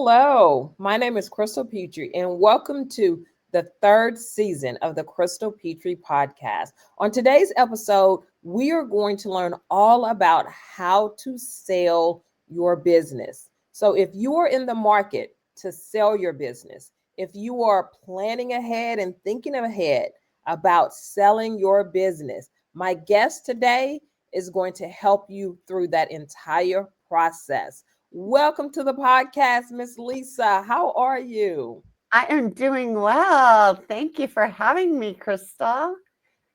Hello, my name is Crystal Petry, and welcome to the third season of the Crystal Petry Podcast. On today's episode, we are going to learn all about how to sell your business. So, if you are in the market to sell your business, if you are planning ahead and thinking ahead about selling your business, my guest today is going to help you through that entire process. Welcome to the podcast, Miss Lisa. How are you? I am doing well. Thank you for having me, Crystal.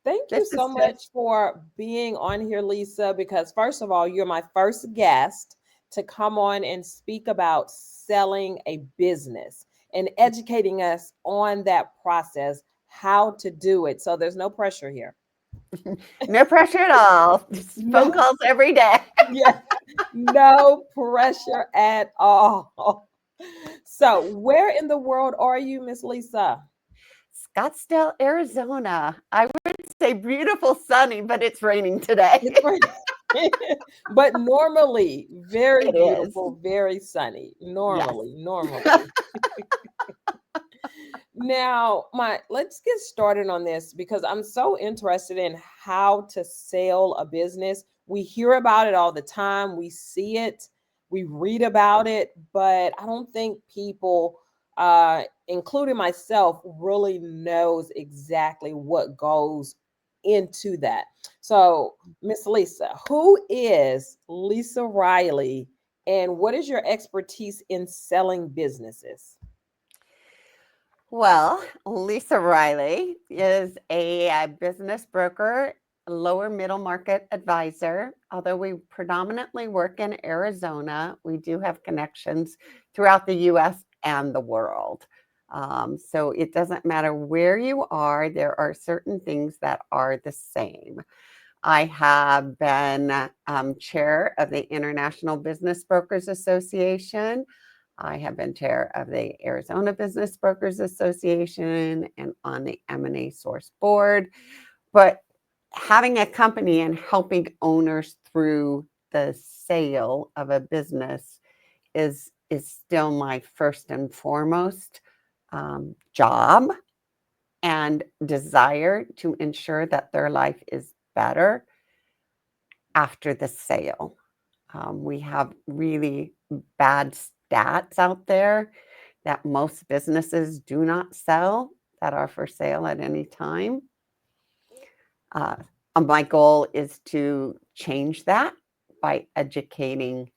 Thank you This so is good. much for being on here, Lisa, because first of all, you're my first guest to come on and speak about selling a business and educating us on that process, how to do it. So there's no pressure here. No pressure at all. Just phone No, calls every day. yeah, no pressure at all. So, where in the world are you, Miss Lisa? Scottsdale, Arizona. I would say beautiful, sunny, but it's raining today. It's raining. But normally very It is. beautiful, very sunny. Yes. Normally. Now, my let's get started on this because I'm so interested in how to sell a business. We hear about it all the time. We see it, we read about it, but I don't think people including myself really knows exactly what goes into that. So, Miss Lisa, who is Lisa Riley and what is your expertise in selling businesses? Well, Lisa Riley is a business broker, lower middle market advisor. Although we predominantly work in Arizona, we do have connections throughout the US and the world. So it doesn't matter where you are, there are certain things that are the same. I have been chair of the International Business Brokers Association. I have been chair of the Arizona Business Brokers Association and on the M&A Source Board. But having a company and helping owners through the sale of a business is still my first and foremost job and desire to ensure that their life is better after the sale. We have really bad stats out there that most businesses do not sell that are for sale at any time. Uh, my goal is to change that by educating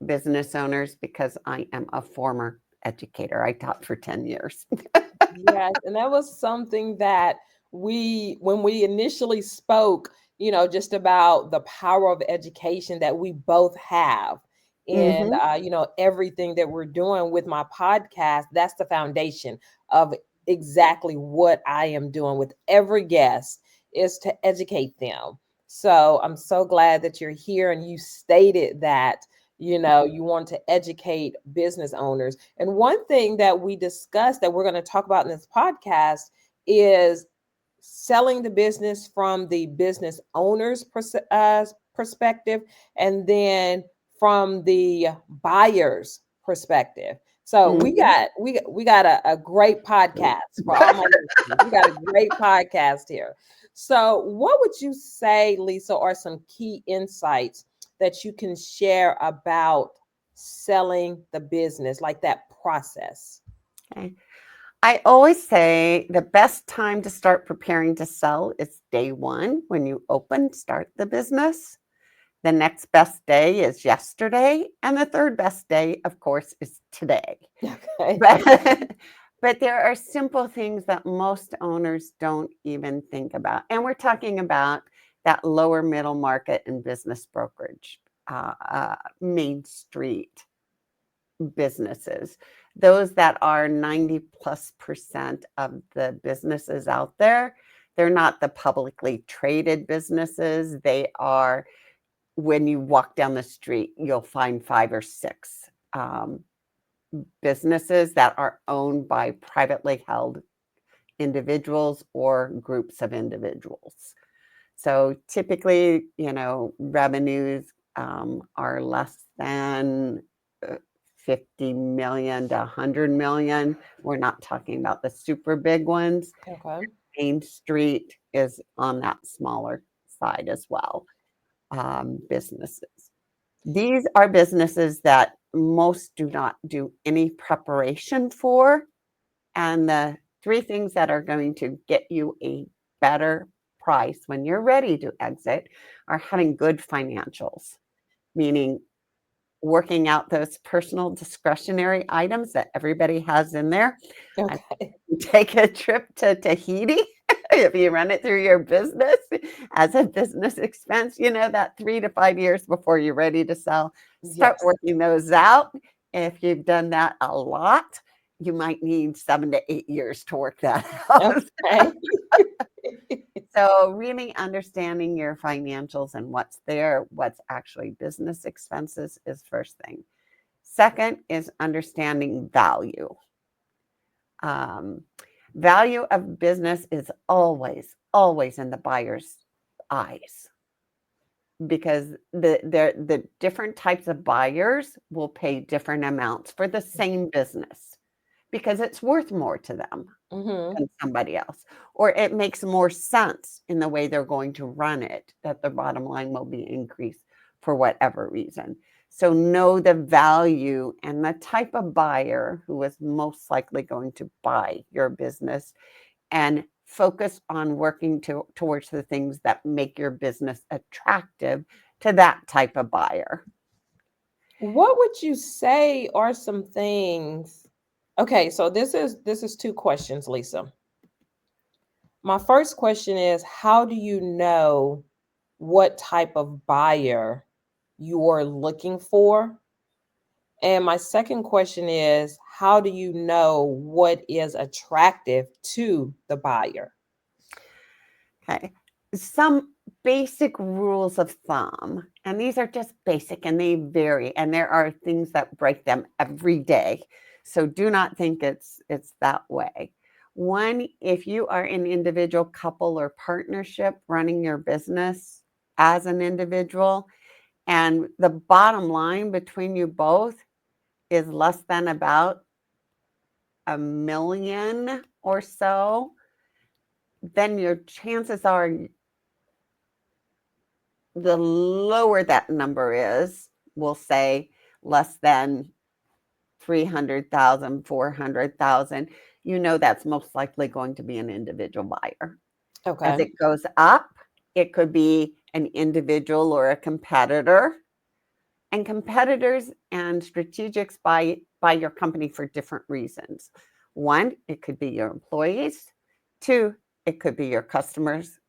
business owners because I am a former educator. I taught for 10 years. Yes, and that was something that when we initially spoke, just about the power of education that we both have. And, Mhm. everything that we're doing with my podcast, that's the foundation of exactly what I am doing with every guest is to educate them. So I'm so glad that you're here and you stated that you want to educate business owners. And one thing that we discussed that we're going to talk about in this podcast is selling the business from the business owner's perspective and then from the buyer's perspective. So we Mhm. got we got a great podcast for all my listeners. We got a great podcast here. So what would you say, Lisa, are some key insights that you can share about selling the business, like that process? Okay. I always say the best time to start preparing to sell is day one when you start the business. The next best day is yesterday. And the third best day, of course, is today. Okay. But, but there are simple things that most owners don't even think about. And we're talking about that lower middle market and business brokerage, Main Street businesses, those that are 90+% of the businesses out there. They're not the publicly traded businesses. They are, when you walk down the street, you'll find 5 or 6 businesses that are owned by privately held individuals or groups of individuals. So typically, revenues are less than 50 million to 100 million. We're not talking about the super big ones. Okay. Main Street is on that smaller side as well. Businesses. These are businesses that most do not do any preparation for. And the three things that are going to get you a better price when you're ready to exit are having good financials, meaning working out those personal discretionary items that everybody has in there. And Okay. you take a trip to Tahiti, if you run it through your business as a business expense, that 3 to 5 years before you're ready to sell, start Yes. working those out. If you've done that a lot, you might need 7 to 8 years to work that out. Okay. So, really understanding your financials and what's there, what's actually business expenses is first thing. Second is understanding value. Um, Value of business is always, always in the buyer's eyes because the different types of buyers will pay different amounts for the same business because it's worth more to them Mm-hmm. than somebody else, or it makes more sense in the way they're going to run it, that their bottom line will be increased for whatever reason. So know the value and the type of buyer who is most likely going to buy your business and focus on working towards the things that make your business attractive to that type of buyer. What would you say are some things? Okay, so this is two questions, Lisa. My first question is, how do you know what type of buyer you are looking for? And my second question is, how do you know what is attractive to the buyer? Okay. Some basic rules of thumb, and these are just basic and they vary, and there are things that break them every day. So do not think it's that way. One, if you are an individual couple or partnership running your business as an individual, and the bottom line between you both is less than about a million or so, then your chances are the lower that number is, we'll say less than 300,000, 400,000. That's most likely going to be an individual buyer. As Okay. it goes up, it could be an individual or a competitor. And competitors and strategics buy your company for different reasons. One, it could be your employees. Two, it could be your customers,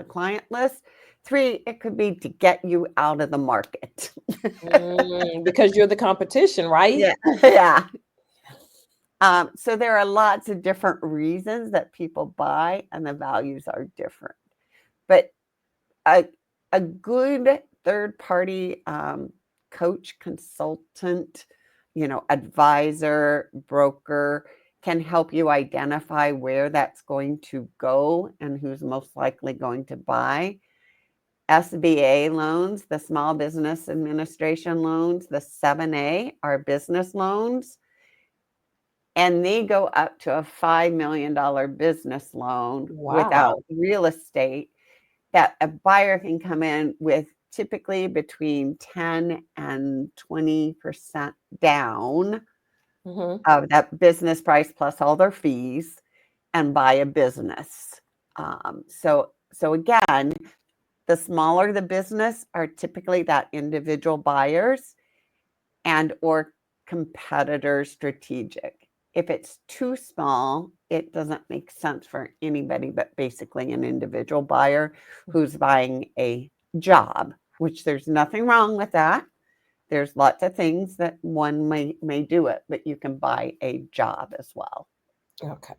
client list. Three, it could be to get you out of the market. Because you're the competition, right? Yeah, yeah. So there are lots of different reasons that people buy, and the values are different. But a a good third party coach, consultant, advisor, broker can help you identify where that's going to go and who's most likely going to buy. SBA loans, the Small Business Administration loans, the 7A are business loans, and they go up to a $5 million business loan without Wow. real estate that a buyer can come in with typically between 10 and 20% down Hmm. of that business price plus all their fees and buy a business. So again, the smaller the business are typically that individual buyers and or competitor strategic. If it's too small, it doesn't make sense for anybody but basically an individual buyer who's buying a job, which there's nothing wrong with that. There's lots of things that one may do it, but you can buy a job as well. Okay.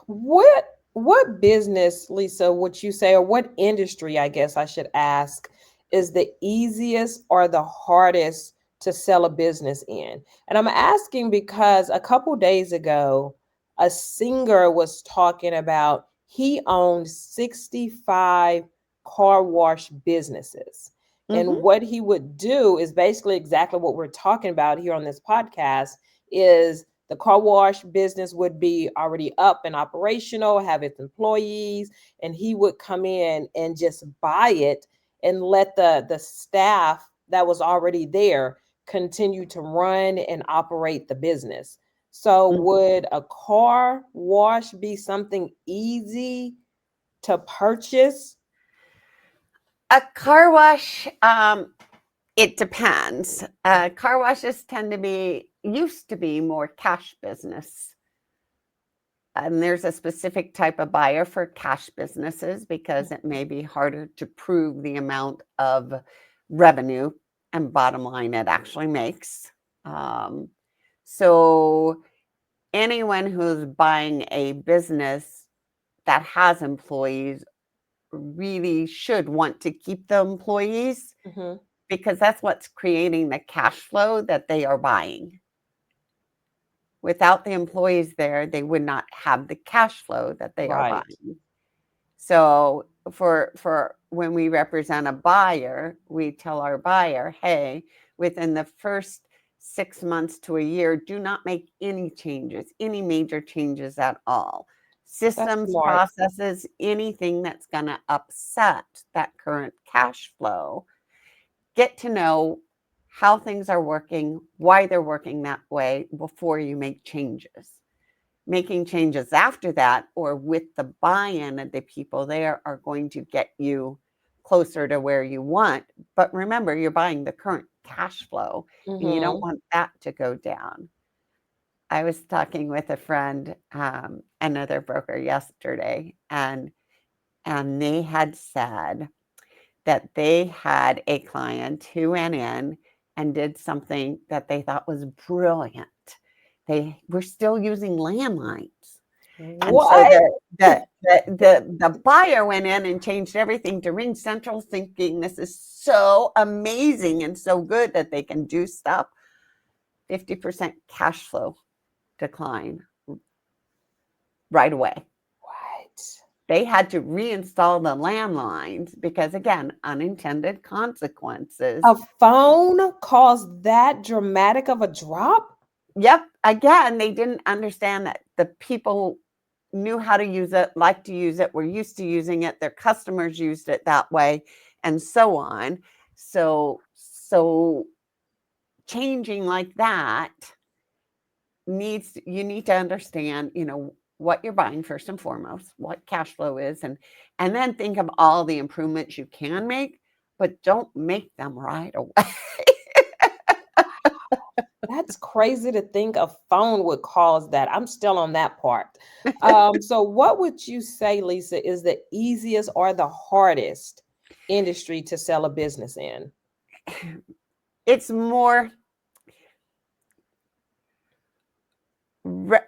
What business, Lisa, would you say, or what industry, I guess I should ask, is the easiest or the hardest to sell a business in? And I'm asking because a couple days ago, a singer was talking about he owned 65 car wash businesses. And Mm-hmm. what he would do is basically exactly what we're talking about here on this podcast is the car wash business would be already up and operational, have its employees, and he would come in and just buy it and let the staff that was already there continue to run and operate the business. So would a car wash be something easy to purchase? A car wash, it depends. Car washes tend to be, used to be more cash business. And there's a specific type of buyer for cash businesses because it may be harder to prove the amount of revenue and bottom line it actually makes. Um, so anyone who's buying a business that has employees really should want to keep the employees Mm-hmm. because that's what's creating the cash flow that they are buying. Without the employees there, they would not have the cash flow that they are Right. buying. So for when we represent a buyer, we tell our buyer, hey, within the first 6 months to a year, do not make any changes, any major changes at all. That's Systems, smart. processes, anything that's going to upset that current cash flow. Get to know how things are working, why they're working that way before you make changes. Making changes after that or with the buy-in of the people there are going to get you closer to where you want. But remember, you're buying the current cash flow and you don't Mm-hmm. want that to go down. I was talking with a friend, another broker yesterday, and they had said that they had a client who went in and did something that they thought was brilliant. They were still using landlines. And so What? the buyer went in and changed everything to Ring Central, thinking this is so amazing and so good that they can do stuff. 50% cash flow decline right away. What? They had to reinstall the landlines because, again, unintended consequences. A phone caused that dramatic of a drop? Yep. Again, they didn't understand that the people knew how to use it, liked to use it, were used to using it, their customers used it that way, and so on. So changing like that you need to understand, what you're buying first and foremost, what cash flow is, and then think of all the improvements you can make, but don't make them right away. That's crazy to think a phone would cause that. I'm still on that part. So, what would you say, Lisa, is the easiest or the hardest industry to sell a business in? It's more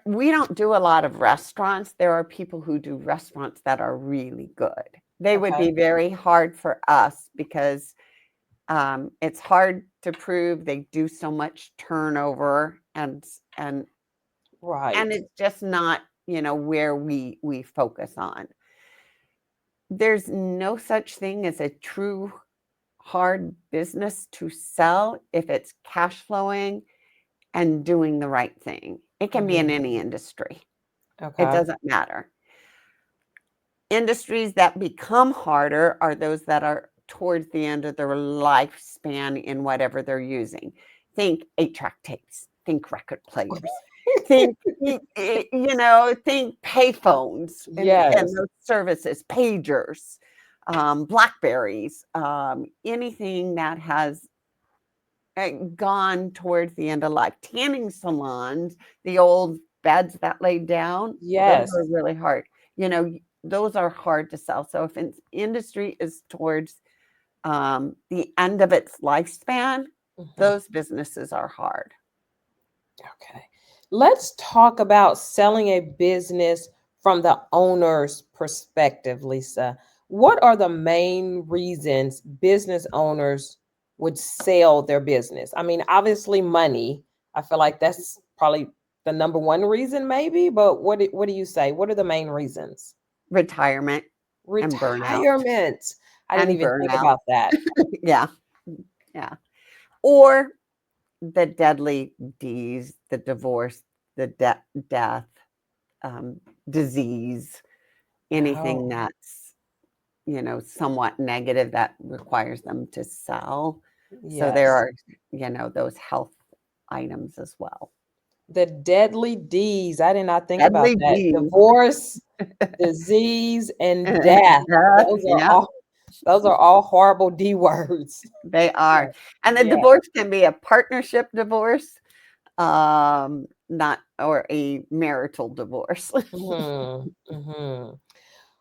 we don't do a lot of restaurants. There are people who do restaurants that are really good. They would Okay. be very hard for us because it's hard to prove. They do so much turnover, and Right. it's just not where we focus on. There's no such thing as a true hard business to sell if it's cash flowing and doing the right thing. It can be in Mhm. any industry. It Okay. doesn't matter. Industries that become harder are those that are towards the end of their lifespan in whatever they're using. Think 8-track tapes, think record players, think payphones and Yes. those services, pagers, Blackberries, anything that has gone towards the end of life. Tanning salons, the old beds that laid down, those Yes. are really hard. Those are hard to sell. So if an industry is towards the end of its lifespan, Mhm. those businesses are hard. Okay. Let's talk about selling a business from the owner's perspective, Lisa. What are the main reasons business owners would sell their business? I mean, obviously money. I feel like that's probably the number one reason maybe, but what do you say? What are the main reasons? Retirement and burnout Retirement. I didn't and even think burnout. about that. Yeah. Yeah. Or the deadly D's, the divorce, the death, um, disease, anything Oh, that's, somewhat negative that requires them to sell. So there yes. are, those health items as well. The deadly D's. I did not think about Deadly that. D's. Divorce, disease, and death. Death, Those are yeah, all those are all horrible D words. they Yeah. are. And the Yeah. divorce can be a partnership divorce, not or a marital divorce. Hmm.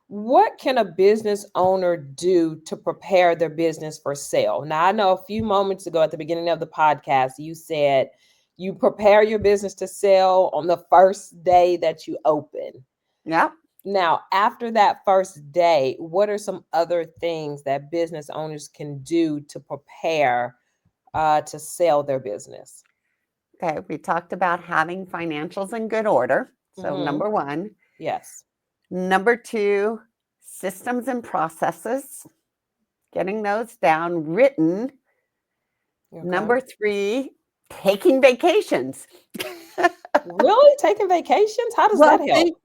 What can a business owner do to prepare their business for sale? Now, I know a few moments ago at the beginning of the podcast, you said you prepare your business to sell on the first day that you open. Yeah. Now, after that first day, what are some other things that business owners can do to prepare to sell their business? Okay. We talked about having financials in good order. So, Hmm. number one. Yes. Number two, systems and processes, getting those down, written. Okay. Number three, taking vacations. Really? Taking vacations? How does that Well, help?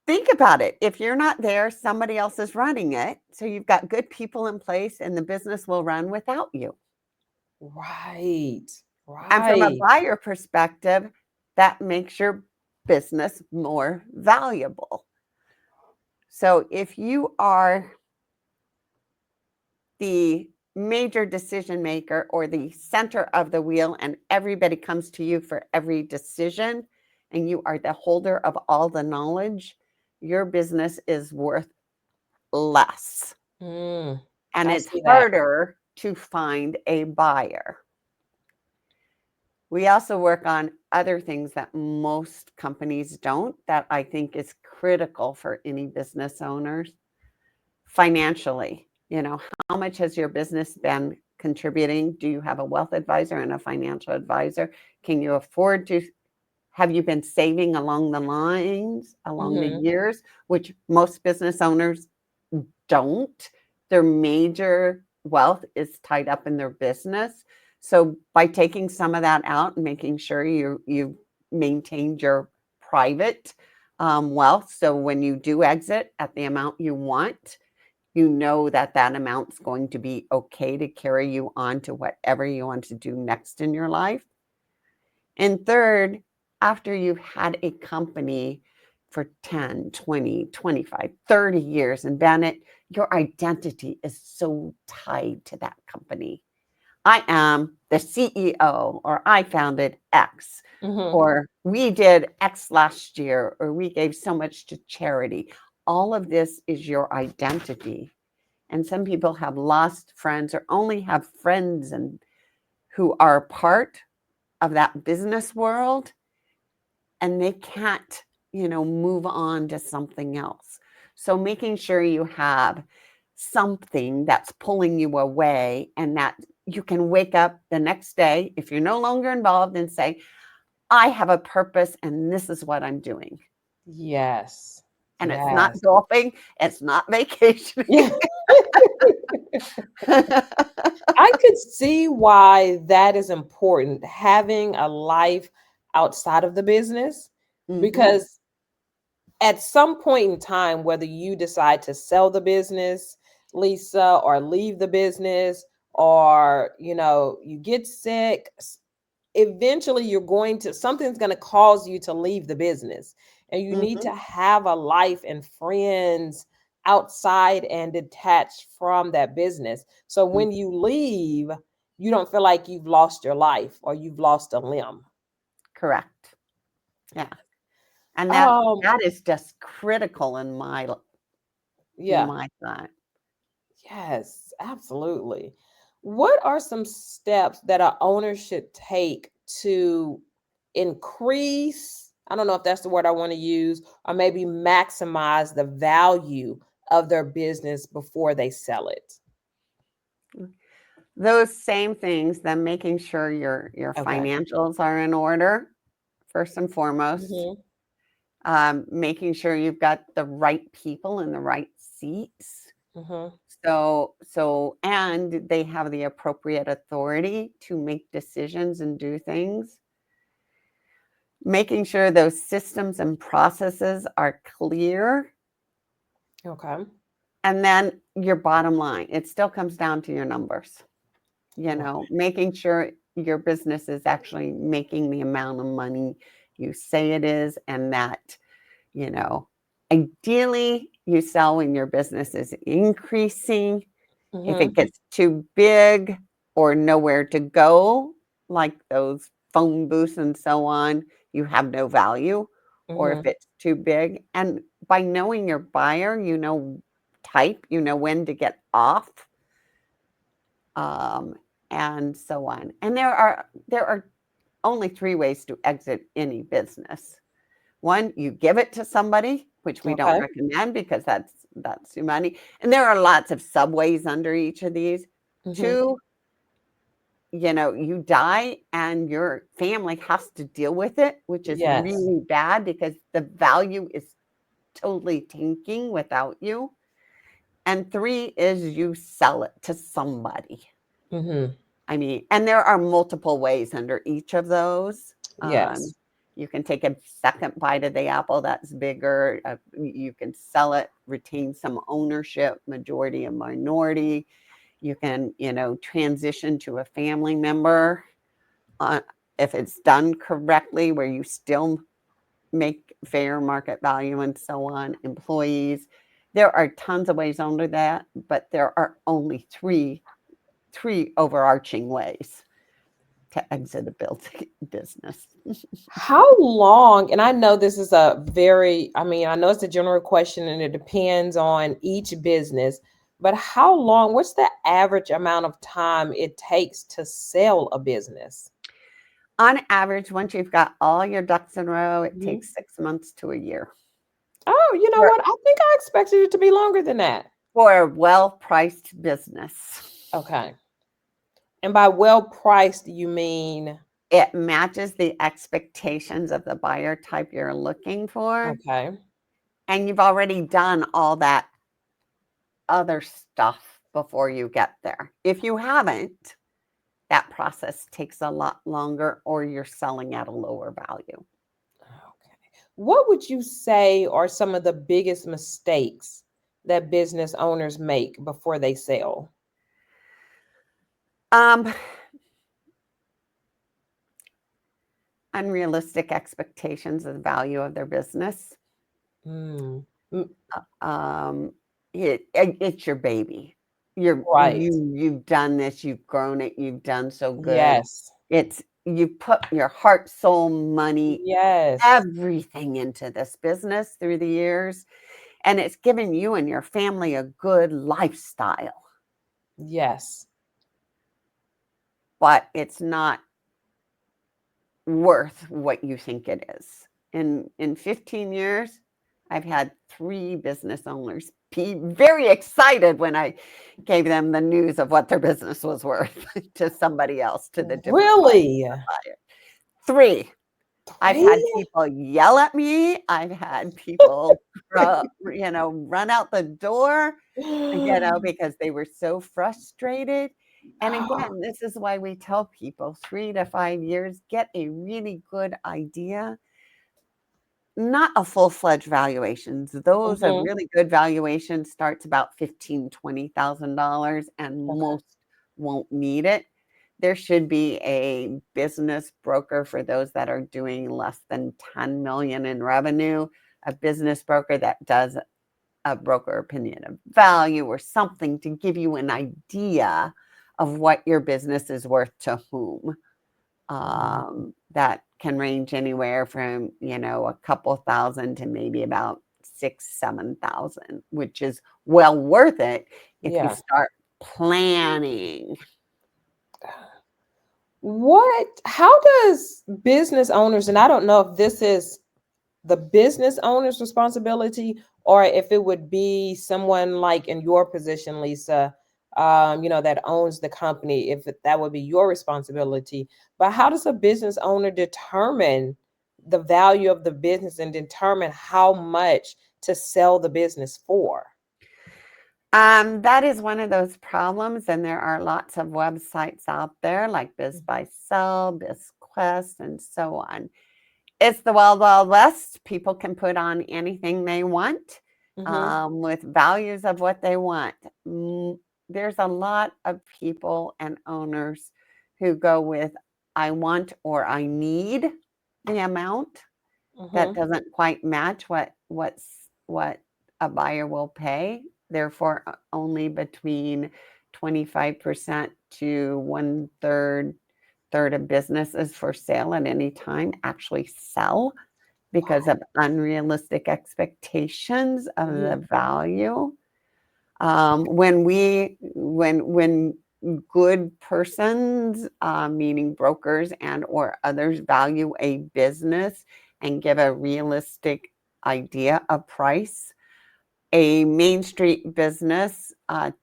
think about it. If you're not there, somebody else is running it. So you've got good people in place and the business will run without you. Right. And from a Right. buyer perspective, that makes your business more valuable. So if you are the major decision maker or the center of the wheel and everybody comes to you for every decision and you are the holder of all the knowledge, your business is worth less Mm, and I it's see that. harder to find a buyer. We also work on other things that most companies don't, that I think is critical for any business owners financially. How much has your business been contributing? Do you have a wealth advisor and a financial advisor? Can you afford to? Have you been saving along the lines, along the Hmm. years, which most business owners don't? Their major wealth is tied up in their business. So by taking some of that out and making sure you maintained your private wealth, so when you do exit at the amount you want, you know that that amount's going to be okay to carry you on to whatever you want to do next in your life. And third, after you've had a company for 10, 20, 25, 30 years, and Bennett, your identity is so tied to that company. I am the CEO, or I founded X, Hmm. or we did X last year, or we gave so much to charity. All of this is your identity. And some people have lost friends or only have friends and who are part of that business world and they can't, move on to something else. So making sure you have something that's pulling you away and that you can wake up the next day if you're no longer involved and say, I have a purpose and this is what I'm doing. Yes. And it's not Yes. golfing, it's not vacationing. Yeah. I could see why that is important, having a life outside of the business, Mhm. because at some point in time, whether you decide to sell the business, Lisa, or leave the business, or you get sick, eventually you're going to something's going to cause you to leave the business, and you need Mhm. to have a life and friends outside and detached from that business, so Mm. when you leave, you don't feel like you've lost your life or you've lost a limb. Correct. Yeah. And that um that is just critical in yeah. my thought. Yes, absolutely. What are some steps that a owner should take to increase, I don't know if that's the word I want to use, or maybe maximize the value of their business before they sell it? Those same things, then making sure your Okay. financials are in order, first and foremost. Hmm. Making sure you've got the right people in the right seats. Hmm. And they have the appropriate authority to make decisions and do things. Making sure those systems and processes are clear. Okay. And then your bottom line, it still comes down to your numbers. Right. Making sure your business is actually making the amount of money you say it is, and that, you know, ideally you sell when your business is increasing. If it Mm-hmm. gets too big or nowhere to go, like those phone booths and so on, you have no value. Or if Mm-hmm. it's too big, and by knowing your buyer, you know when to get off, um, and so on. And there are only three ways to exit any business. One, you give it to somebody, which we don't Okay. recommend because that's too money. And there are lots of subways under each of these. Mm-hmm. Two, you die and your family has to deal with it, which is Yes. really bad because the value is totally tanking without you. And three is you sell it to somebody. Mm-hmm. I mean, and there are multiple ways under each of those. Um, Yes. you can take a second bite of the apple that's bigger. You can sell it, retain some ownership, majority and minority. You can, transition to a family member uh, if it's done correctly, where you still make fair market value and so on, employees. There are tons of ways under that, but there are only three overarching ways to exit a business. How long, and I know this is I know it's a general question and it depends on each business, but how long, what's the average amount of time it takes to sell a business? On average, once you've got all your ducks in a row, it Mhm. takes 6 months to a year Oh, you know for, what? I think I expected it to be longer than that. for a well-priced business. Okay. And by well priced, you mean, It matches the expectations of the buyer type you're looking for, okay. and you've already done all that other stuff before you get there. If you haven't, that process takes a lot longer, or you're selling at a lower value. Okay. What would you say are some of the biggest mistakes that business owners make before they sell? Um, Unrealistic expectations of the value of their business. Mm, mm, Um, it's your baby. right. You've done this, you've grown it, you've done so good. Yes. You put your heart, soul, money, Yes. everything into this business through the years, and it's given you and your family a good lifestyle, Yes. but it's not worth what you think it is. In 15 years, I've had 3 business owners be very excited when I gave them the news of what their business was worth to somebody else, to the different Really? buyer. 3. I've had 3? people yell at me. I've had people, run out the door, because they were so frustrated. And again, this is why we tell people 3 to 5 years, get a really good idea, not a full-fledged valuations. Those are Mhm. really good valuations, starts about 15, $20,000, and Okay. most won't need it. There should be a business broker for those that are doing less than 10 million in revenue, a business broker that does a broker opinion of value or something to give you an idea of what your business is worth to whom. Mhm. That can range anywhere from, a couple thousand to maybe about 6, 7,000, which is well worth it if you Yeah. start planning. How does business owners, and I don't know if this is the business owner's responsibility or if it would be someone like in your position, Lisa, that owns the company, if that would be your responsibility. But how does a business owner determine the value of the business and determine how much to sell the business for? That is one of those problems, and there are lots of websites out there like Biz by Sell, BizQuest, and so on. It's the wild, wild west. People can put on anything they want Mm-hmm. with values of what they want. There's a lot of people and owners who go with I want or I need the amount that Mm-hmm. doesn't quite match what a buyer will pay. Therefore, only between 25% to one third of businesses for sale at any time actually sell because Wow. of unrealistic expectations of Mm-hmm. the value. When good persons, meaning brokers and or others, value a business and give a realistic idea of price, a Main Street business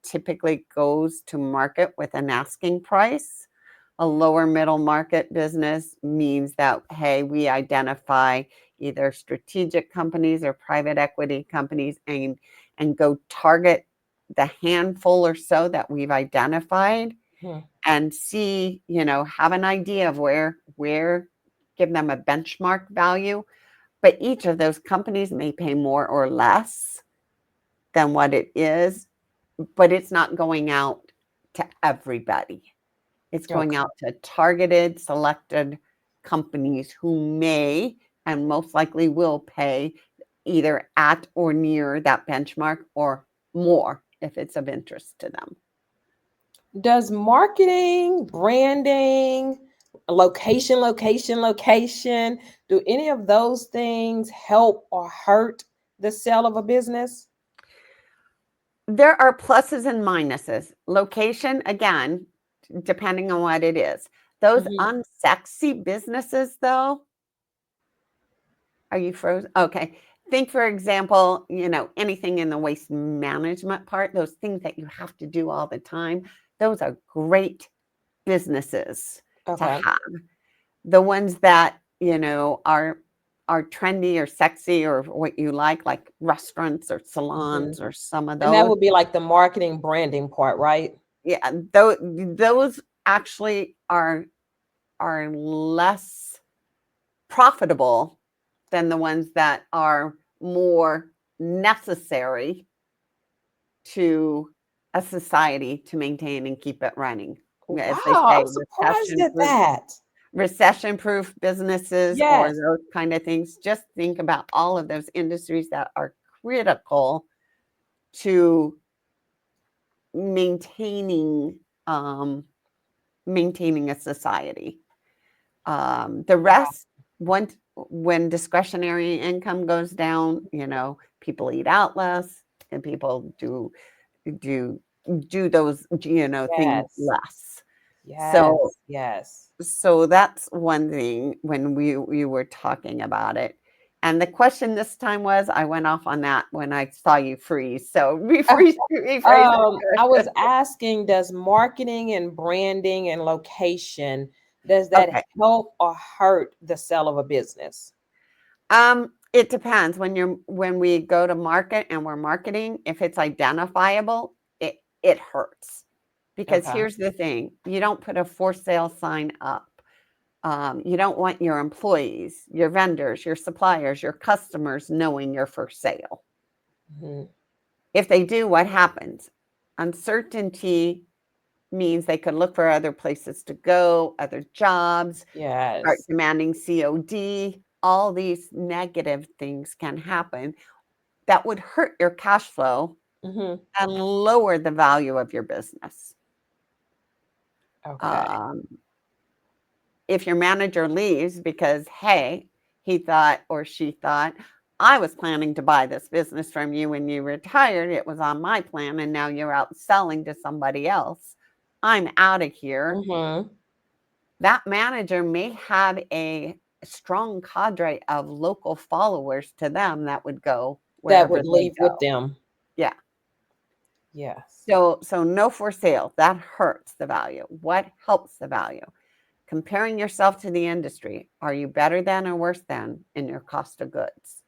typically goes to market with an asking price. A lower middle market business means that, hey, we identify either strategic companies or private equity companies and go target the handful or so that we've identified Hmm. and see, have an idea of where give them a benchmark value. But each of those companies may pay more or less than what it is, but it's not going out to everybody. It's going Okay. out to targeted, selected companies who may and most likely will pay either at or near that benchmark or more if it's of interest to them. Does marketing, branding, location, do any of those things help or hurt the sale of a business? There are pluses and minuses. Location, again, depending on what it is. Those Mm-hmm. unsexy businesses, though, are you frozen? Okay. Think, for example, anything in the waste management part, those things that you have to do all the time, those are great businesses to Okay. have. The ones that, are trendy or sexy or what you like restaurants or Mm-hmm. salons or some of And that those. would be like the marketing branding part, right? Yeah, those actually are less profitable than the ones that are more necessary to a society to maintain and keep it running. As they Wow, say, I'm surprised at that. recession proof businesses or Yes. those kind of things. Just think about all of those industries that are critical to maintaining um, maintaining a society. The Wow. rest, when discretionary income goes down, people eat out less and people do do those, things Yes. less. So Yes. Yes. so that's one thing when we were talking about it. And the question this time was, I went off on that when I saw you freeze. So rephrase I it. was asking, does marketing and branding and location, does that Okay. help or hurt the sale of a business? It depends. When we go to market and we're marketing, if it's identifiable, it hurts. Because Okay. here's the thing, you don't put a for sale sign up. You don't want your employees, your vendors, your suppliers, your customers knowing you're for sale. Mhm. If they do, what happens? Uncertainty means they could look for other places to go, other jobs, start Yes. demanding COD. All these negative things can happen that would hurt your cash flow Hmm. and lower the value of your business. Okay. Um, if your manager leaves because, hey, he thought or she thought, I was planning to buy this business from you when you retired. It was on my plan, and now you're out selling to somebody else. I'm out of here. Hmm. That manager may have a strong cadre of local followers to them that would go That wherever would they leave with go. them. Yeah. Yes. So no for sale, that hurts the value. What helps the value? Comparing yourself to the industry. Are you better than or worse than in your cost of goods?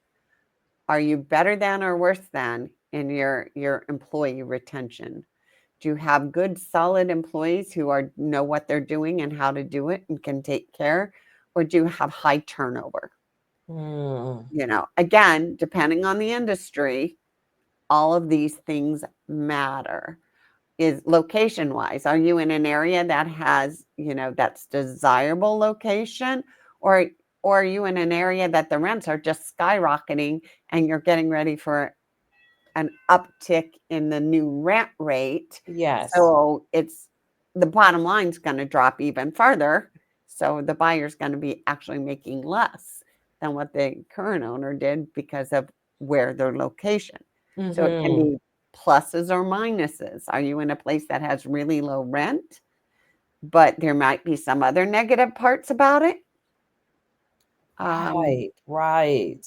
Are you better than or worse than in your employee retention? Do you have good, solid employees who know what they're doing and how to do it and can take care? Or do you have high turnover? Mm. Again, depending on the industry, all of these things matter. Is location wise, are you in an area that has, that's desirable location, or are you in an area that the rents are just skyrocketing and you're getting ready for an uptick in the new rent rate? Yes. So it's the bottom line's going to drop even further. So the buyer's going to be actually making less than what the current owner did because of where their location. So it can Mm-hmm. be pluses or minuses. Are you in a place that has really low rent, but there might be some other negative parts about it? Um, Right, right.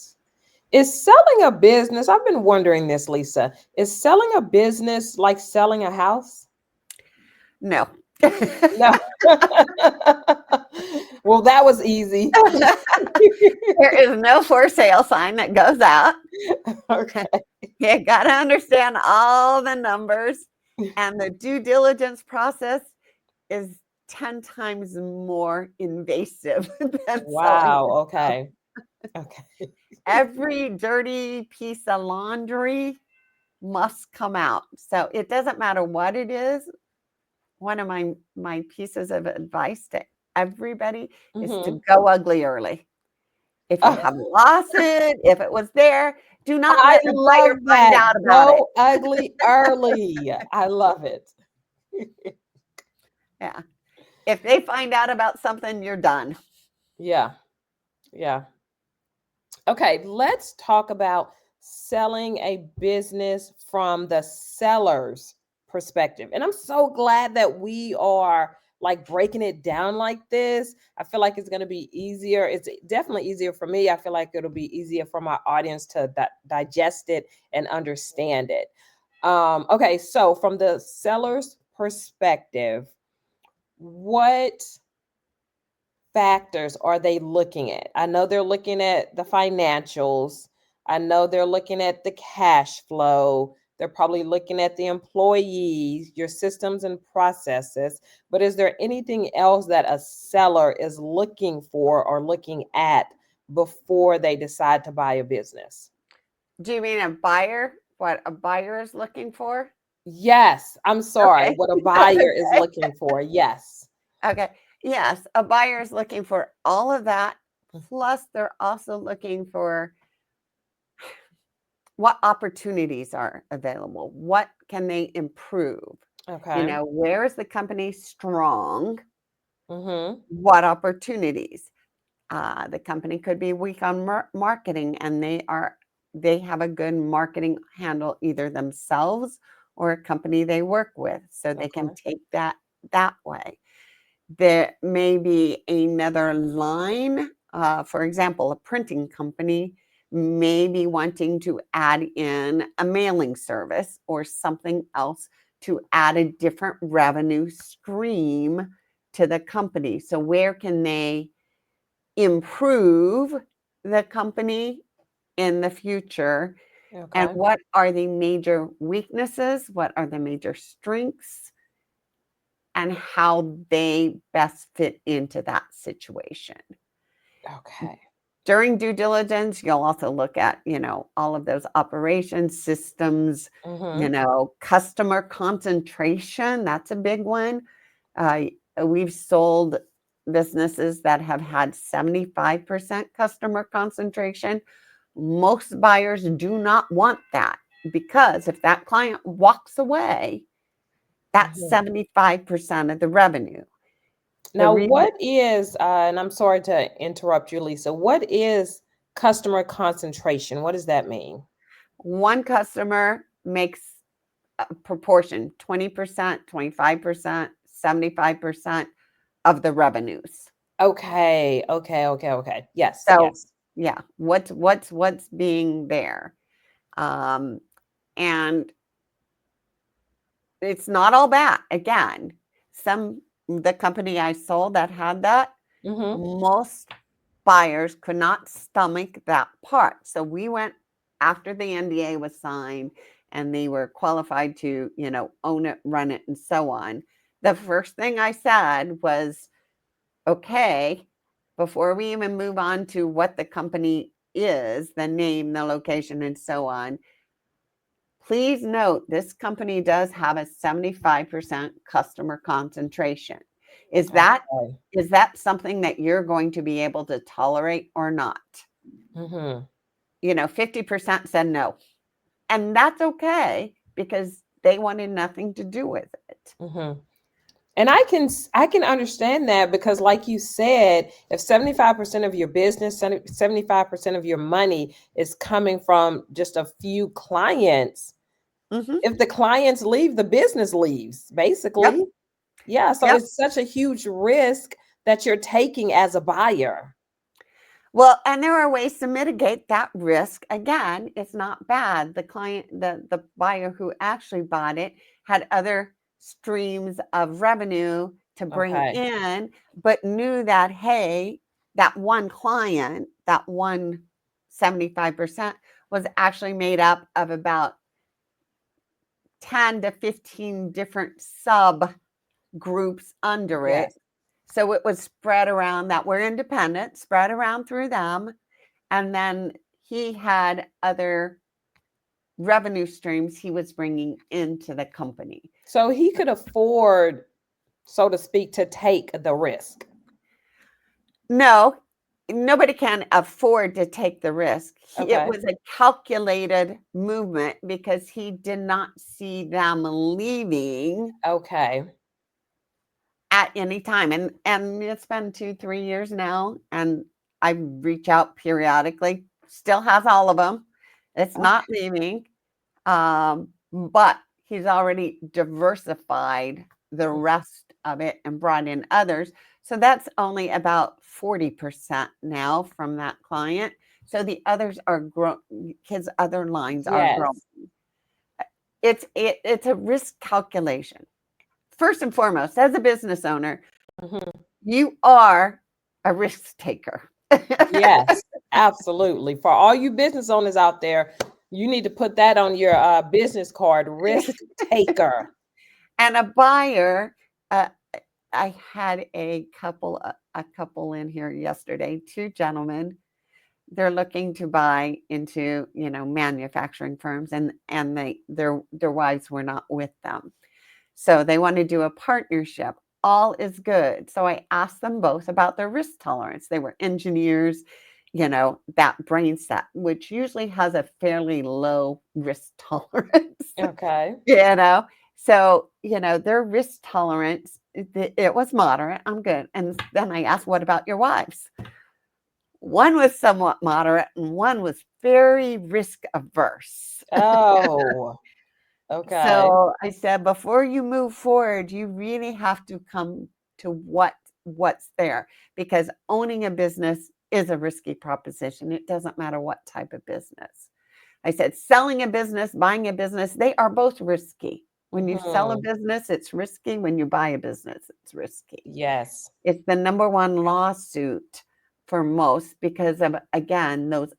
Is selling a business, I've been wondering this, Lisa, is selling a business like selling a house? no. No. Well, that was easy. There is no for sale sign that goes out. Okay. You got to understand all the numbers, and the due diligence process is 10 times more invasive than selling Wow. a house. Okay. Okay. Every dirty piece of laundry must come out. So it doesn't matter what it is. One of my pieces of advice to everybody is to Hmm. go ugly early. If you have lost it, if it was there, do not I let the buyer love find that. out about it. Go ugly early. I love it. Yeah. If they find out about something, you're done. Yeah. Yeah. Okay, let's talk about selling a business from the seller's perspective. And I'm so glad that we are like breaking it down like this. I feel like it's going to be easier. It's definitely easier for me. I feel like it'll be easier for my audience to digest it and understand it. Okay, so from the seller's perspective, what factors are they looking at? I know they're looking at the financials. I know they're looking at the cash flow. They're probably looking at the employees, your systems and processes. But is there anything else that a seller is looking for or looking at before they decide to buy a business? Do you mean a buyer? What a buyer is looking for? Yes, I'm sorry. Okay. What a That's buyer is okay. looking for. Yes. Okay. Yes, a buyer is looking for all of that. Plus, they're also looking for what opportunities are available. What can they improve? Okay. Where is the company strong? Mm-hmm. What opportunities? The company could be weak on marketing, and they have a good marketing handle either themselves or a company they work with, so they can Okay. take that way. There may be another line. For example, a printing company may be wanting to add in a mailing service or something else to add a different revenue stream to the company. So, where can they improve the company in the future? And Okay. what are the major weaknesses? What are the major strengths? And how they best fit into that situation. Okay. During due diligence, you'll also look at, all of those operations systems, Mm-hmm. customer concentration. That's a big one. Uh, we've sold businesses that have had 75% customer concentration. Most buyers do not want that, because if that client walks away, that's Mm-hmm. 75% of the revenue. The Now, reason what is, and I'm sorry to interrupt you, Lisa, what is customer concentration? What does that mean? one customer makes a proportion, 20%, 25%, 75% of the revenues. Okay, okay, okay, okay. Yes, So yes. yeah, what's being there? Um, and it's not all bad. Again, the company I sold that had that, Mm-hmm. most buyers could not stomach that part. So we went after the NDA was signed and they were qualified to, own it, run it, and so on. The first thing I said was, okay, before we even move on to what the company is, the name, the location, and so on, please note this company does have a 75% customer concentration. Is that Okay. is that something that you're going to be able to tolerate or not? Mm-hmm. 50% said no. And that's okay because they wanted nothing to do with it. Mm-hmm. And I can understand that because like you said, if 75% of your business, 75% of your money is coming from just a few clients, Hmm. if the clients leave, the business leaves, Yep. basically. Yeah, so Yep. it's such a huge risk that you're taking as a buyer. Well, and there are ways to mitigate that risk. Again, it's not bad. The client, the buyer who actually bought it had other streams of revenue to bring Okay. in, but knew that, hey, that one client, that one 75% was actually made up of about 10 to 15 different sub groups under it. Yes. So it was spread around that were independent, spread around through them. And then he had other revenue streams he was bringing into the company. So he could afford, so to speak, to take the risk. No, nobody can afford to take the risk. It Okay. was a calculated movement because he did not see them leaving Okay. at any time. And it's been 2-3 years now, and I reach out periodically. Still has all of them. It's not Okay. leaving, but he's already diversified the rest of it and brought in others. So that's only about 40% now from that client. So the others are grow. His other lines are growing. Yes. It's a risk calculation. First and foremost, as a business owner, Mhm. you are a risk taker. Yes, absolutely. For all you business owners out there, you need to put that on your business card, risk taker. And a buyer, uh, I had a couple in here yesterday, two gentlemen. They're looking to buy into, manufacturing firms, and their wives were not with them. So they want to do a partnership. All is good. So I asked them both about their risk tolerance. They were engineers, that brain set, which usually has a fairly low risk tolerance, Okay. you know. So, their risk tolerance, it was moderate. I'm good. And then I asked, what about your wives? One was somewhat moderate and one was very risk averse. Oh, okay. So I said, before you move forward, you really have to come to what's there, because owning a business is a risky proposition. It doesn't matter what type of business. I said, selling a business, buying a business, they are both risky. When you sell a Hmm. business, it's risky. When you buy a business, it's risky. Yes. It's the number one lawsuit for most because of, again, those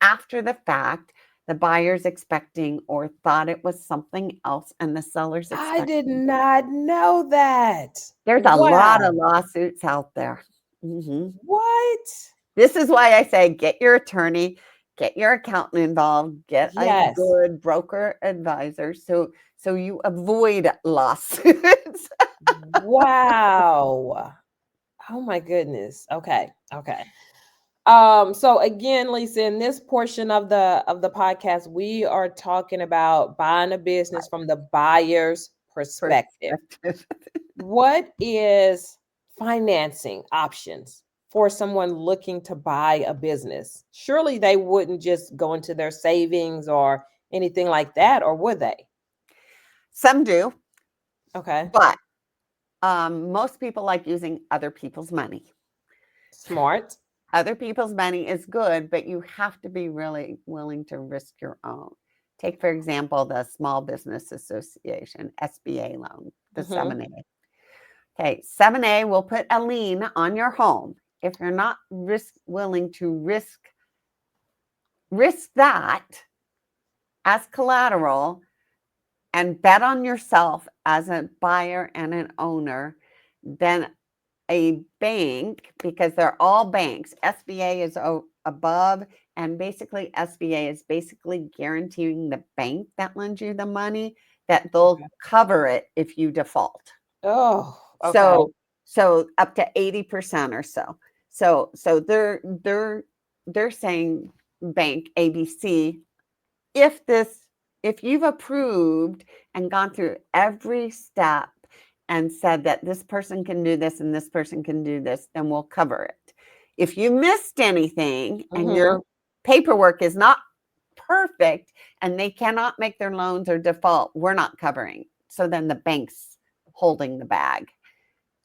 after the fact, the buyer's expecting or thought it was something else, and the seller's I did expecting. not know that. There's a lot of Wow. lawsuits out there. Mhm. What? This is why I say get your attorney, get your accountant involved, get a Yes. good broker advisor so you avoid lawsuits. Wow. Oh my goodness. Okay. Okay. So again, Lisa, in this portion of the podcast, we are talking about buying a business from the buyer's perspective. Perspective. What is financing options for someone looking to buy a business? Surely they wouldn't just go into their savings or anything like that, or would they? Some do, Okay. but most people like using other people's money. Smart. Other people's money is good, but you have to be really willing to risk your own. Take, for example, the Small Business Association, SBA loan, the Hmm. 7A. Okay, 7A will put a lien on your home. If you're not willing to risk that as collateral, and bet on yourself as a buyer and an owner than a bank, because they're all banks. SBA is above, and basically SBA is basically guaranteeing the bank that lends you the money that they'll Okay. cover it if you default. Oh, okay. So up to 80% or so. So they're saying bank ABC, if this if you've approved and gone through every step and said that this person can do this and this person can do this, then we'll cover it. If you missed anything and Mm-hmm. your paperwork is not perfect and they cannot make their loans or default, we're not covering. So then the bank's holding the bag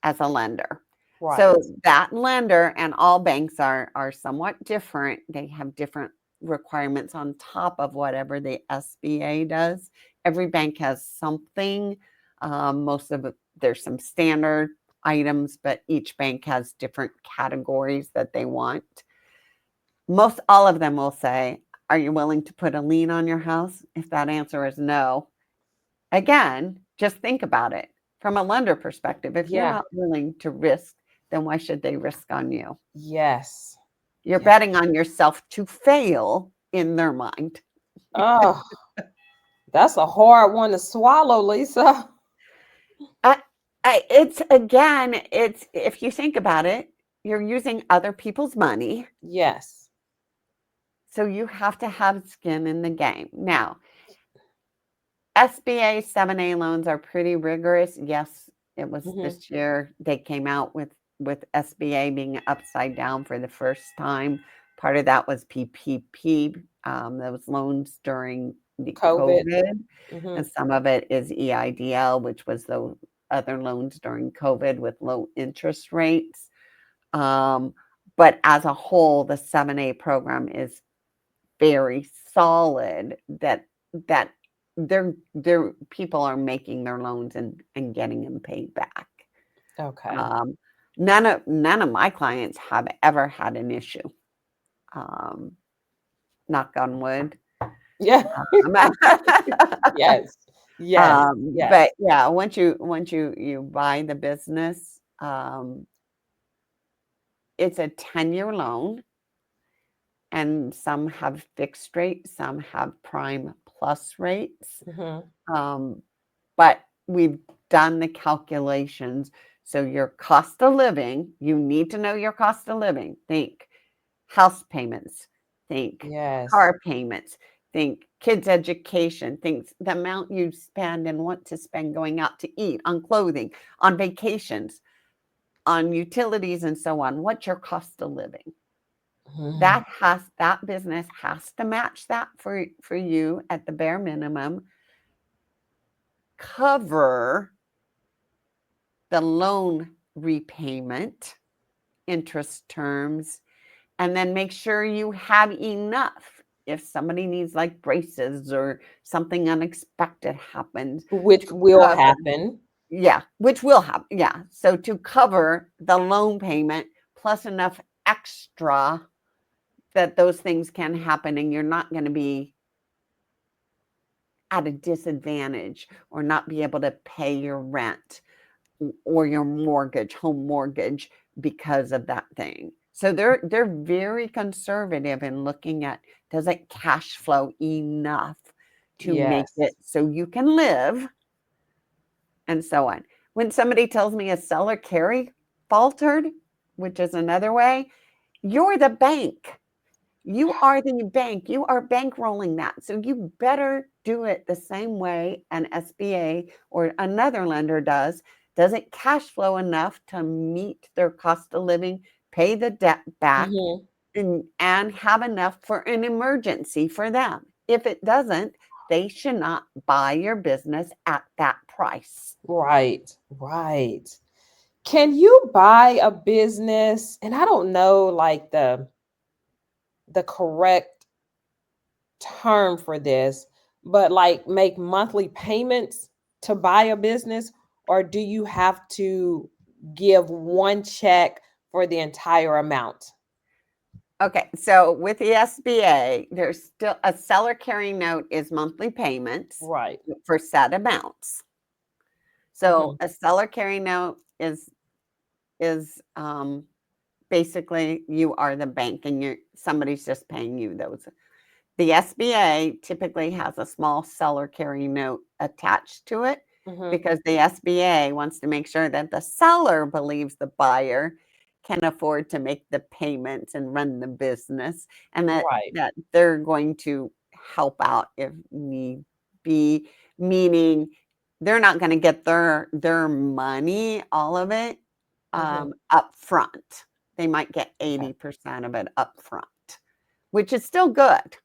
as a lender. Right. So that lender, and all banks are somewhat different. They have different requirements on top of whatever the SBA does. Every bank has something. Most of it, there's some standard items, but each bank has different categories that they want. Most all of them will say, "Are you willing to put a lien on your house?" If that answer is no, again, just think about it from a lender perspective. If you're Yeah. not willing to risk, then why should they risk on you? Yes. You're Yeah. betting on yourself to fail in their mind. Oh, that's a hard one to swallow, Lisa. I, it's again, it's if you think about it, you're using other people's money, Yes. so you have to have skin in the game. Now, SBA 7A loans are pretty rigorous. Yes, it was Mm-hmm. this year they came out with SBA being upside down for the first time. Part of that was PPP, those loans during the COVID. COVID, Mm-hmm. and some of it is EIDL, which was the other loans during COVID with low interest rates. Um, but as a whole, the 7A program is very solid, that their people are making their loans and getting them paid back. Okay. Um, none of my clients have ever had an issue. Um, Knock on wood. Yeah. Um, Yes. Yes. but Yes. yeah, once you buy the business, it's a 10-year loan, and some have fixed rate, some have prime plus rates. Mm-hmm. Um, but we've done the calculations. So your cost of living, you need to know your cost of living. Think house payments, think Yes. car payments, think kids' education, think the amount you spend and want to spend going out to eat, on clothing, on vacations, on utilities, and so on. What's your cost of living? Mhm. That business has to match that for you at the bare minimum, cover the loan repayment, interest terms, and then make sure you have enough if somebody needs like braces or something unexpected happens Which to will cover. happen. Yeah, which will happen. Yeah. So to cover the loan payment plus enough extra that those things can happen and you're not going to be at a disadvantage or not be able to pay your rent or your mortgage, home mortgage, because of that thing. So they're very conservative in looking at, does it cash flow enough to make Yes. it so you can live, and so on. When somebody tells me a seller carry faltered, which is another way, you're the bank. You are the bank. You are bankrolling that. So you better do it the same way an SBA or another lender does. Does it cash flow enough to meet their cost of living, pay the debt back, Mm-hmm. and have enough for an emergency for them? If it doesn't, they should not buy your business at that price. Right. Right. Can you buy a business? And I don't know like the correct term for this, but like make monthly payments to buy a business, or do you have to give one check for the entire amount? Okay, so with the SBA, there's still a seller carry note is monthly payments Right. for set amounts. So Hmm. a seller carry note is basically you are the bank and somebody's just paying you those. The SBA typically has a small seller carry note attached to it Hmm. because the SBA wants to make sure that the seller believes the buyer can afford to make the payments and run the business, and Right. that they're going to help out if need be, meaning they're not going to get their money, all of it, Hmm. up front. They might get Okay. 80% of it up front, which is still good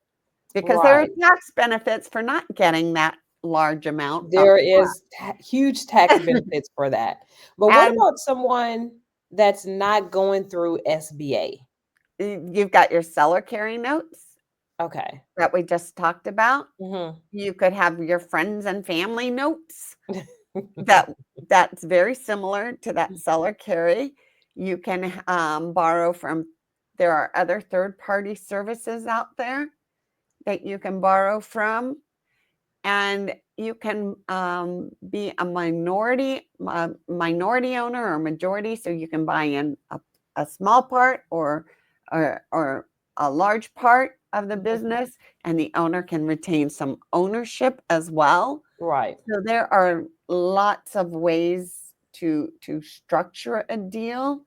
because there are Right. tax benefits for not getting that large amount up There is huge tax front. benefits for that. But what And about someone that's not going through SBA? you've got your seller carry notes Okay. that we just talked about. Hmm. You could have your friends and family notes that that's very similar to that seller carry. You can borrow from, there are other third party services out there that you can borrow from, and you can be a minority owner or majority, so you can buy in a small part or a large part of the business, and the owner can retain some ownership as well. Right. So there are lots of ways to structure a deal,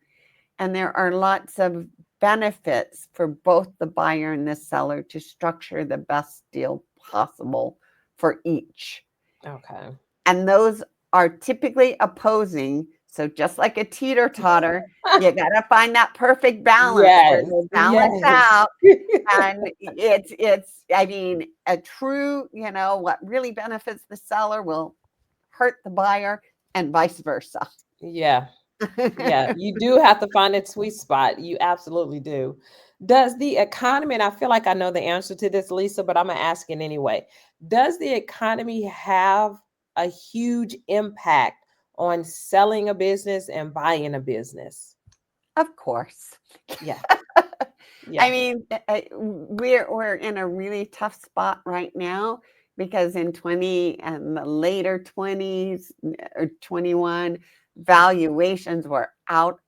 and there are lots of benefits for both the buyer and the seller to structure the best deal possible for each. Okay. And those are typically opposing. So just like a teeter-totter, you gotta find that perfect balance where Yes. they balance Yes. out. And it's I mean, a true, what really benefits the seller will hurt the buyer and vice versa. Yeah. Yeah, you do have to find that sweet spot. You absolutely do. Does the economy, and I feel like I know the answer to this, Lisa, but I'm going to ask it anyway. Does the economy have a huge impact on selling a business and buying a business? Of course. Yeah. I Yeah. mean, we're in a really tough spot right now because in 20 and the later 20s or 21, valuations were out,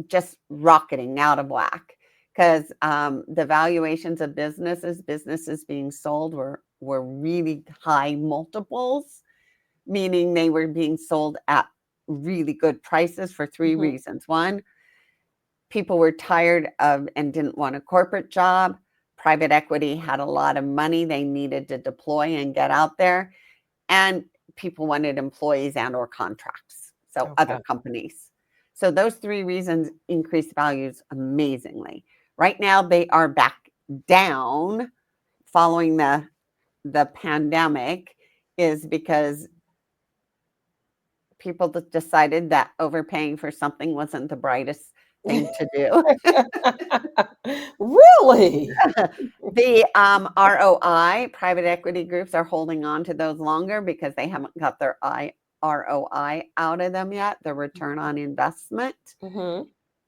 just rocketing out of whack because the valuations of businesses being sold were really high multiples, meaning they were being sold at really good prices for three Hmm. reasons. One, people were tired of and didn't want a corporate job. Private equity had a lot of money they needed to deploy and get out there. And people wanted employees and or contracts. So other Okay. companies. So those three reasons increased values amazingly. Right now they are back down following the pandemic, is because people decided that overpaying for something wasn't the brightest thing to do. Really? The ROI, private equity groups are holding on to those longer because they haven't got their ROI out of them yet, the return on investment. Hmm.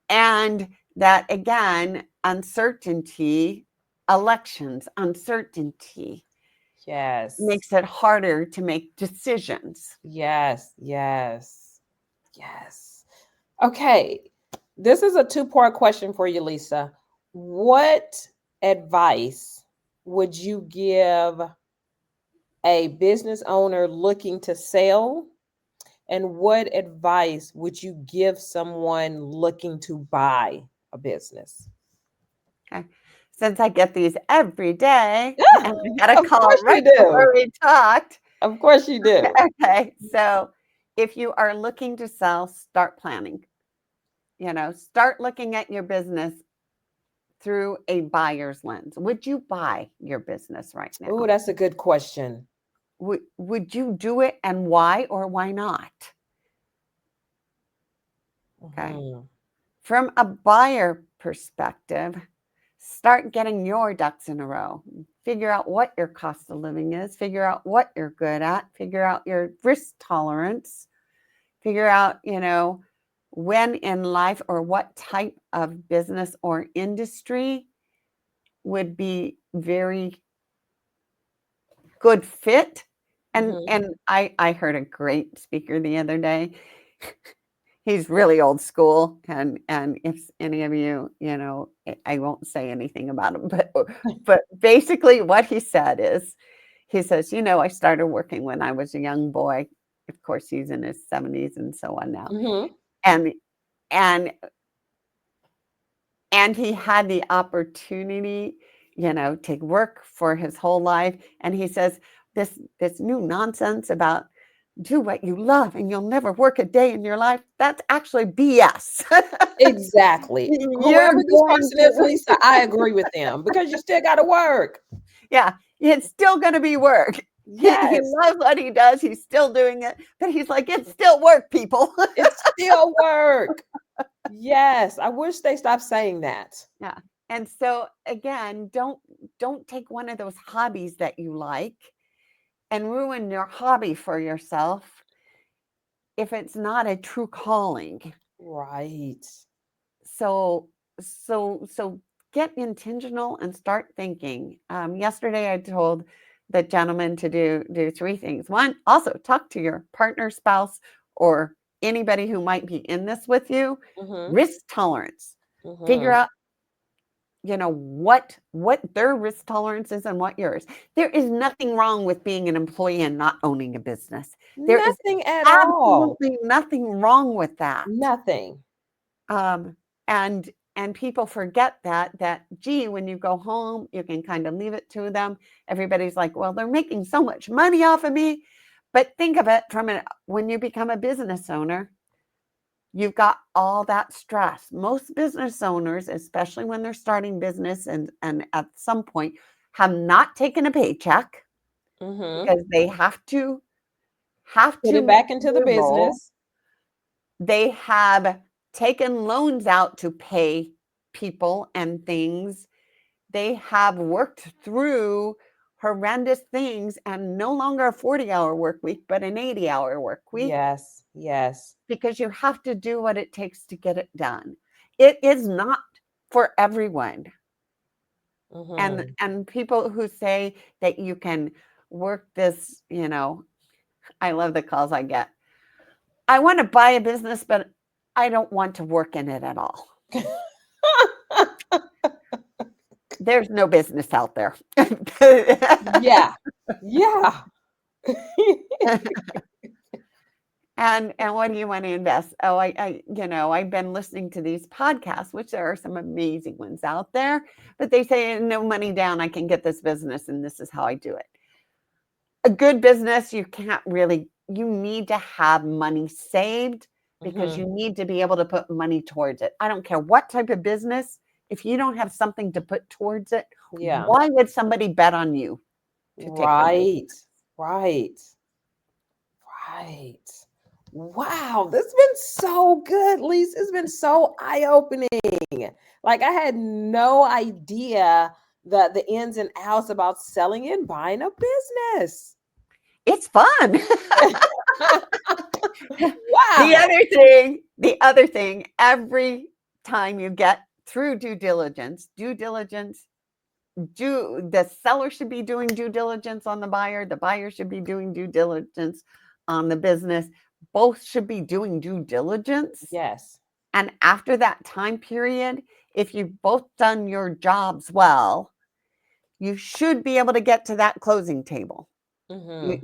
And that again, uncertainty, elections, uncertainty Yes. makes it harder to make decisions. Yes. Yes. Yes. Okay. This is a two-part question for you, Lisa. What advice would you give a business owner looking to sell? And what advice would you give someone looking to buy a business? Okay. Since I get these every day Yeah, and I had a of call course right you do. before we talked. Of course you do. Okay. So if you are looking to sell, start planning. Start looking at your business through a buyer's lens. Would you buy your business right Oh, now? that's a good question. Would you do it, and why or why not? Okay. Mhm. From a buyer perspective, start getting your ducks in a row. Figure out what your cost of living is, figure out what you're good at, figure out your risk tolerance, figure out, when in life or what type of business or industry would be very good fit. And Mm-hmm. and I heard a great speaker the other day. He's really old school, and if any of you, I won't say anything about him, but basically what he said is, he says, I started working when I was a young boy. Of course, he's in his 70s and so on now. Mm-hmm. And and and he had the opportunity, to work for his whole life. And he says, this new nonsense about do what you love and you'll never work a day in your life, that's actually BS. Exactly. You're Whoever this going person is, to, Lisa, I agree with them because you still got to work. yeah, it's still going to be work. He Yes, loves what he does. He's still doing it, but he's like, it's still work, people. it's still work. Yes, I wish they stopped saying that. Yeah. And so again, don't take one of those hobbies that you like and ruin your hobby for yourself if it's not a true calling. Right. So so get intentional and start thinking. Yesterday I told the gentleman to do three things. One, also talk to your partner, spouse, or anybody who might be in this with you. Mm-hmm. Risk tolerance. Figure Mm-hmm. out what their risk tolerance is and what yours. There is nothing wrong with being an employee and not owning a business. There is Nothing at all. absolutely nothing wrong with that. Nothing. Um, and people forget that gee, when you go home, you can kind of leave it to them. Everybody's like, well, they're making so much money off of me. But think of it when you become a business owner, you've got all that stress. Most business owners, especially when they're starting business and at some point, have not taken a paycheck Mm-hmm. because they have Put to it make back into the payroll. business. They have taken loans out to pay people and things. They have worked through horrendous things and no longer a 40-hour work week, but an 80-hour work week, Yes. Yes. because you have to do what it takes to get it done. It is not for everyone. Mm-hmm. And people who say that you can work this, I love the calls I get. I want to buy a business, but I don't want to work in it at all. There's no business out there. Yeah. Yeah. And what do you want to invest? Oh, I've been listening to these podcasts, which there are some amazing ones out there, but they say no money down, I can get this business, and this is how I do it. A good business, you need to have money saved, because Mm-hmm. you need to be able to put money towards it. I don't care what type of business, if you don't have something to put towards it, Yeah. why would somebody bet on you to take their business? Right. Right. Right. Wow, this has been so good, Lisa. It's been so eye-opening. Like I had no idea the ins and outs about selling and buying a business. It's fun. The Wow. other thing, every time you get through due diligence, the seller should be doing due diligence on the buyer should be doing due diligence on the business. Both should be doing due diligence. Yes. And after that time period, if you've both done your jobs well, you should be able to get to that closing table. Mm-hmm.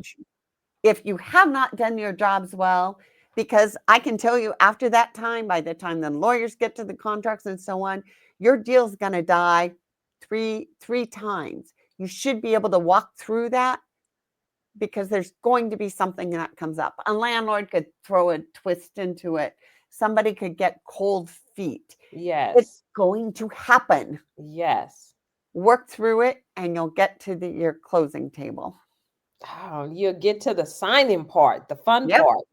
If you have not done your jobs well, because I can tell you after that time, by the time the lawyers get to the contracts and so on, your deal's going to die three times. You should be able to walk through that, because there's going to be something that comes up. A landlord could throw a twist into it. Somebody could get cold feet. It's Yes. going to happen. Yes. Work through it and you'll get to your closing table. Oh, you'll get to the signing part, the fun Yep. part.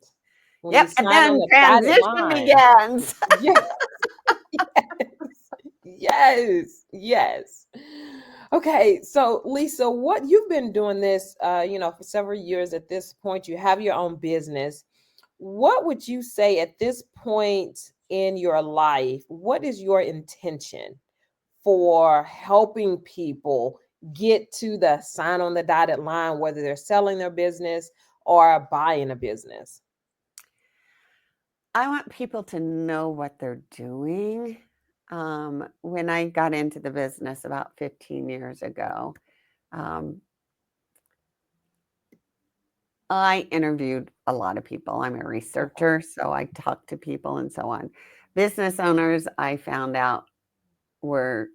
When you Yep. And sign on then the dotted transition line. begins. Yes. Yes. Yes. Okay. So Lisa, what you've been doing this, for several years at this point, you have your own business. what would you say at this point in your life? What is your intention for helping people get to the sign on the dotted line, whether they're selling their business or buying a business? I want people to know what they're doing. When I got into the business about 15 years ago, um, I interviewed a lot of people. I'm a researcher, so I talked to people and so on. Business owners, I found out, were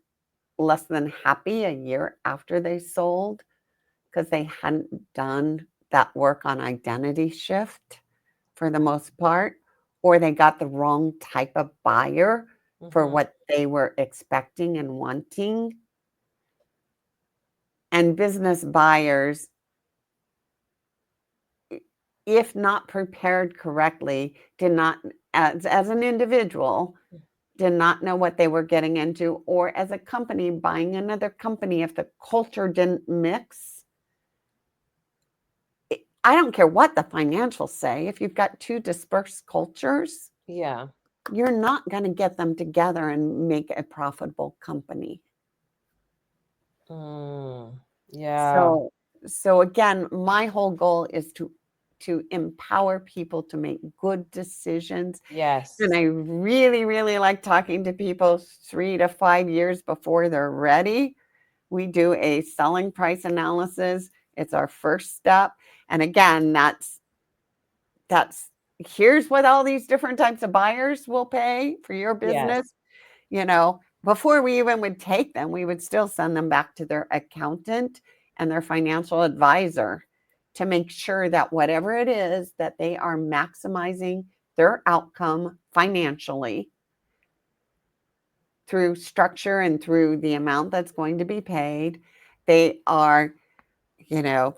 less than happy a year after they sold because they hadn't done that work on identity shift for the most part, or they got the wrong type of buyer for Mm-hmm. what they were expecting and wanting. And business buyers, if not prepared correctly, did not, as an individual, did not know what they were getting into, or as a company buying another company, if the culture didn't mix. I don't care what the financials say. If you've got two dispersed cultures, Yeah. you're not going to get them together and make a profitable company. Mm, yeah. So, so again, my whole goal is to empower people to make good decisions. And Yes. I really, really like talking to people 3 to 5 years before they're ready. We do a selling price analysis. It's our first step. And again, that's here's what all these different types of buyers will pay for your Yes. business. Before we even would take them, we would still send them back to their accountant and their financial advisor to make sure that whatever it is that they are maximizing their outcome financially through structure and through the amount that's going to be paid. They are,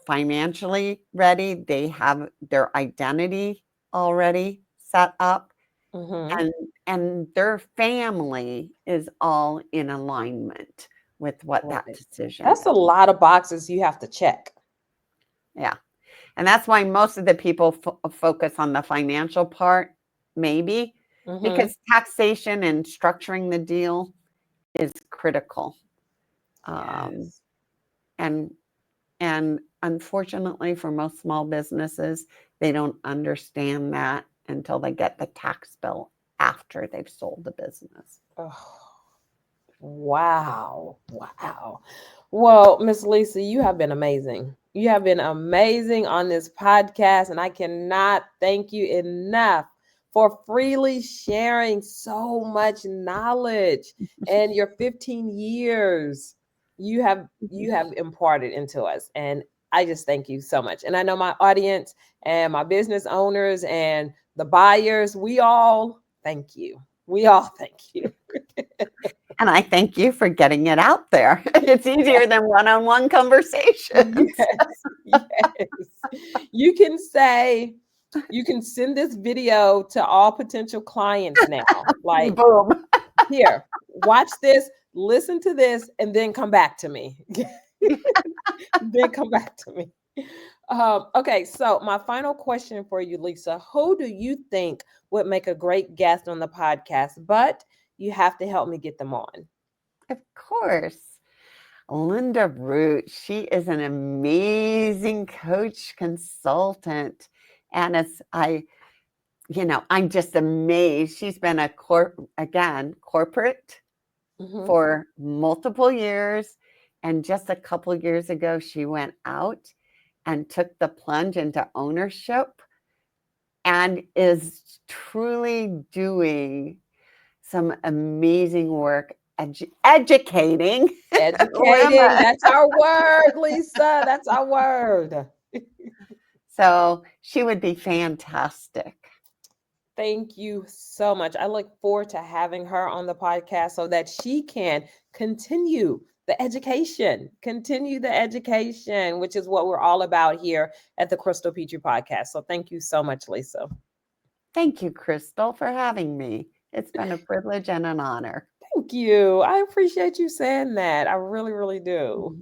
financially ready. They have their identity already set up, Mm-hmm. and their family is all in alignment with what that Right. decision That's a is. lot of boxes you have to check. Yeah. And that's why most of the people focus on the financial part, maybe, Mm-hmm. because taxation and structuring the deal is critical. Um, Yes. and and unfortunately, for most small businesses, they don't understand that until they get the tax bill after they've sold the business. Oh, wow. Wow. Well, Miss Lisa, you have been amazing. You have been amazing on this podcast, and I cannot thank you enough for freely sharing so much knowledge and your 15 years you have imparted into us. And I just thank you so much. And I know my audience and my business owners and the buyers, we all thank you. We all thank you. And I thank you for getting it out there. It's easier than one-on-one conversations. Yes, yes. You can say, you can send this video to all potential clients now. Like, Boom. here, watch this, listen to this, and then come back to me. Then come back to me. Okay, so my final question for you, Lisa. Who do you think would make a great guest on the podcast? But you have to help me get them on. Of course. Linda Root, she is an amazing coach consultant. And I'm just amazed. She's been corporate Hmm. for multiple years. And just a couple years ago, she went out and took the plunge into ownership and is truly doing some amazing work educating Educating. women. That's our word, Lisa. That's our word. So she would be fantastic. Thank you so much. I look forward to having her on the podcast so that she can continue the education, which is what we're all about here at the Crystal Petry Podcast. So thank you so much, Lisa. Thank you, Crystal, for having me. It's been a privilege and an honor. Thank you. I appreciate you saying that. I really, really do.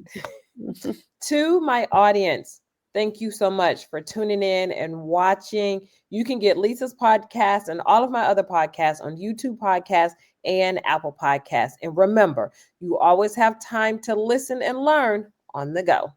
Mhm. To my audience, Thank you so much for tuning in and watching. You can get Lisa's podcast and all of my other podcasts on YouTube Podcasts and Apple Podcasts. And remember, you always have time to listen and learn on the go.